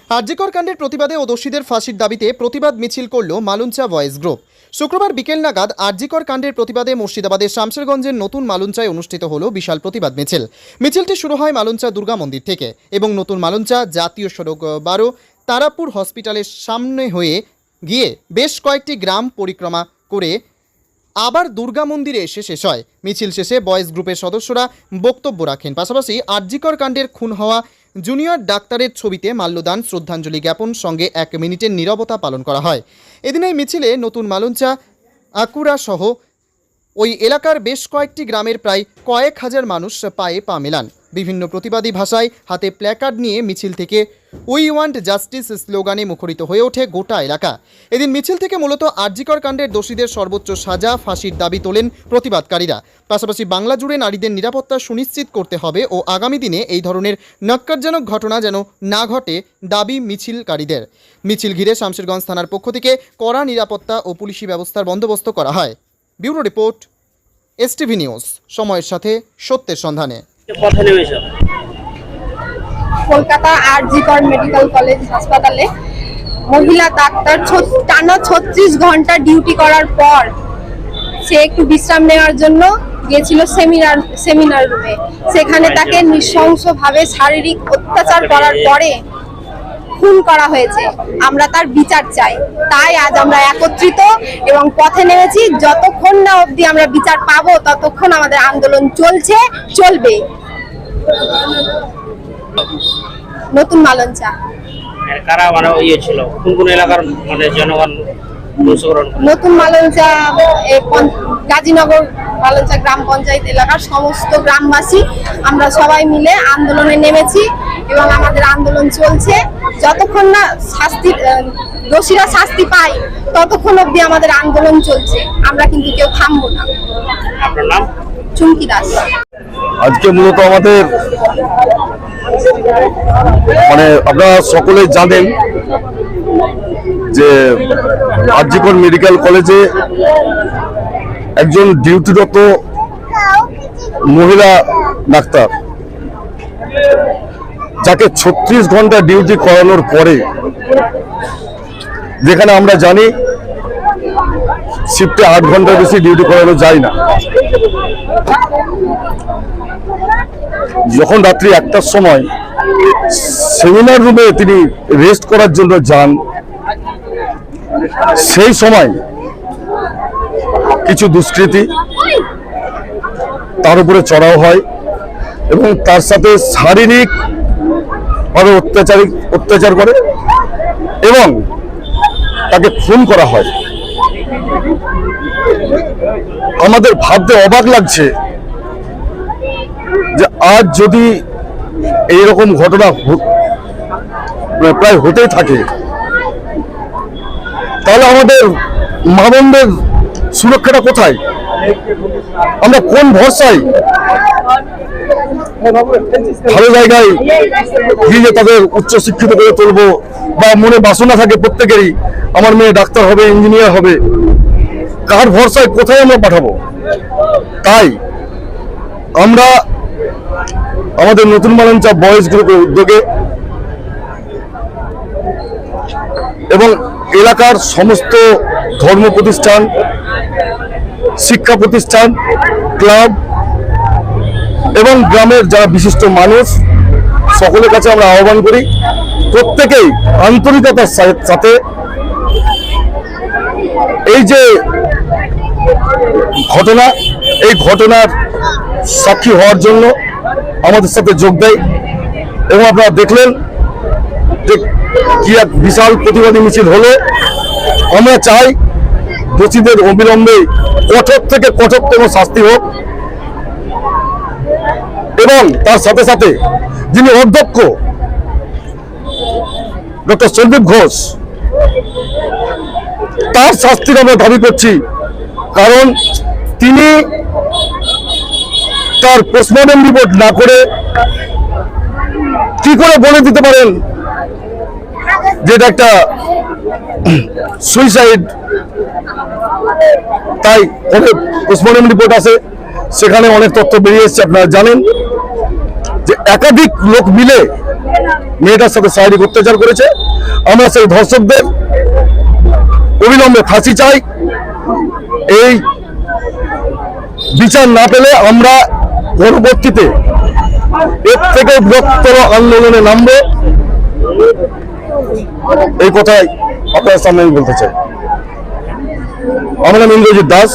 আরজিকর কাণ্ডের প্রতিবাদে ও দোষীদের ফাঁসির দাবিতে প্রতিবাদ মিছিল করল মালঞ্চা ভয়েস গ্রুপ। শুক্রবার বিকেল নাগাদ আরজিকর কাণ্ডের প্রতিবাদে মুর্শিদাবাদের শামশেরগঞ্জের নতুন মালঞ্চায় অনুষ্ঠিত হলো বিশাল প্রতিবাদ মিছিল। মিছিলটি শুরু হয় মালঞ্চা দুর্গা মন্দির থেকে এবং নতুন মালঞ্চা জাতীয় সড়ক 12 তারাপুর হসপিটালের সামনে হয়ে গিয়ে বেশ কয়েকটি গ্রাম পরিক্রমা করে আবার দুর্গা মন্দিরে এসে শেষ হয়। মিছিল শেষে বয়েজ গ্রুপের সদস্যরা বক্তব্য রাখেন। পাশাপাশি আরজিকর কাণ্ডের খুন হওয়া জুনিয়র ডাক্তারের ছবিতে মাল্যদান, শ্রদ্ধাঞ্জলি জ্ঞাপন সঙ্গে 1 মিনিটের নীরবতা পালন করা হয়। এদিন এই মিছিলে নতুন মালঞ্চা, আকুরা সহ ওই এলাকার বেশ কয়েকটি গ্রামের প্রায় কয়েক হাজার মানুষ পায়ে পা মেলান। বিভিন্ন প্রতিবাদী ভাষায় হাতে প্ল্যাকার্ড নিয়ে মিছিল থেকে উই ওয়ান্ট জাস্টিস স্লোগানে মুখরিত হয়ে ওঠে গোটা এলাকা। এদিন মিছিল থেকে মূলত আরজিকর কাণ্ডের দোষীদের সর্বোচ্চ সাজা, ফাঁসির দাবি তোলেন প্রতিবাদকারীরা। পাশাপাশি বাংলা জুড়ে নারীদের নিরাপত্তা সুনিশ্চিত করতে হবে ও আগামী দিনে এই ধরনের ন্যক্কারজনক ঘটনা যেন না ঘটে দাবি মিছিলকারীদের। মিছিল ঘিরে শামশেরগঞ্জ থানার পক্ষ থেকে কড়া নিরাপত্তা ও পুলিশি ব্যবস্থার বন্দোবস্ত করা হয়। ব্যুরো রিপোর্ট, এসটিভি নিউজ, সময়ের সাথে সত্যের সন্ধানে। কলকাতা আরজিকর মেডিকেল কলেজ হাসপাতালে মহিলা ডাক্তার টানা 36 ঘন্টা ডিউটি করার পর সে একটু বিশ্রাম নেওয়ার জন্য গিয়েছিল সেমিনার রুমে। সেখানে তাকে নৃশংসভাবে শারীরিক অত্যাচার করার পরে খুন করা হয়েছে। আমরা তার বিচার চাই, তাই আজ আমরা একত্রিত এবং পথে নেমেছি। যতক্ষণ না অবধি আমরা বিচার পাবো ততক্ষণ আমাদের আন্দোলন চলবে। নতুন মালঞ্চা কারা মানে ইয়ে ছিল, কোন এলাকার মানে জনগণ নতুন মালঞ্চা গাজীনগর মালঞ্চা গ্রাম পঞ্চায়েত এলাকার সমস্ত গ্রামবাসী আমরা সবাই মিলে আন্দোলনে নেমেছি এবং আমাদের আন্দোলন চলছে। যতক্ষণ না দোষীরা শাস্তি পায় ততক্ষণ অবধি আমাদের আন্দোলন চলছে। আমরা কিন্তু কেউ থামবো না। আপনার নাম? চুমকি দাস। আজকে মূলত আমাদের আপনারা সকলে জানেন যে আরজিকর মেডিকেল কলেজে একজন ডিউটিরত মহিলা ডাক্তার, যাকে 36 ঘন্টা ডিউটি করানোর পরে, যেখানে আমরা জানি শিফটে 8 ঘন্টার বেশি ডিউটি করানো যায় না, যখন রাত্রি 1টার সময় সেমিনার রুমে তিনি রেস্ট করার জন্য যান, সেই সময় কিছু দুষ্কৃতী তার উপরে চড়াও হয় এবং তার সাথে শারীরিকভাবে অত্যাচার করে এবং তাকে খুন করা হয়। আমাদের ভাবতে অবাক লাগছে যে আজ যদি এইরকম ঘটনা প্রায় হতেই থাকে, তাহলে আমাদের মা বোনদের সুরক্ষাটা কোথায়? আমরা কোন ভরসায় ভালো জায়গায় গিয়ে তাদের উচ্চশিক্ষিত করে তুলবো, বা মনে বাসনা থাকে প্রত্যেকেরই আমার মেয়ে ডাক্তার হবে, ইঞ্জিনিয়ার হবে, কার ভরসায় কোথায় আমরা পাঠাবো? তাই আমরা আমাদের নতুন মালঞ্চা বয়েজ গ্রুপের উদ্যোগে এবং এলাকার সমস্ত ধর্ম প্রতিষ্ঠান, শিক্ষা প্রতিষ্ঠান, ক্লাব এবং গ্রামের যারা বিশিষ্ট মানুষ, সকলের কাছে আমরা আহ্বান করি প্রত্যেকেই আন্তরিকতার সাথে এই যে ঘটনা, এই ঘটনার সাক্ষী হওয়ার জন্য আমাদের সাথে যোগ দেয়। এবং আপনারা দেখলেন যে কি এক বিশাল প্রতিবাদী মিছিল হলো। আমরা চাই দোষীদের অবিলম্বে কঠোর থেকে কঠোরতম শাস্তি হোক এবং তার সাথে সাথে যিনি অধ্যক্ষ ডক্টর সন্দীপ ঘোষ, তার শাস্তির আমরা দাবি করছি। কারণ তিনি তার পোস্টমর্টম রিপোর্ট না করে কি করে বলে দিতে পারেন যে এটা একটা সুইসাইড? তাই পোস্টমর্টম রিপোর্ট আছে, সেখানে অনেক তথ্য বেরিয়ে এসেছে। আপনারা জানেন যে একাধিক লোক মিলে মেয়েটার সাথে শারীরিক অত্যাচার করেছে। আমরা সেই ধর্ষকদের অবিলম্বে ফাঁসি চাই। এই বিচার না পেলে আমরা পরবর্তীতে এর থেকে বৃহত্তর আন্দোলনে নামবো, এই কথাই আপনার সামনে আমি বলতে চাই। আমার নাম ইন্দ্রজিৎ দাস।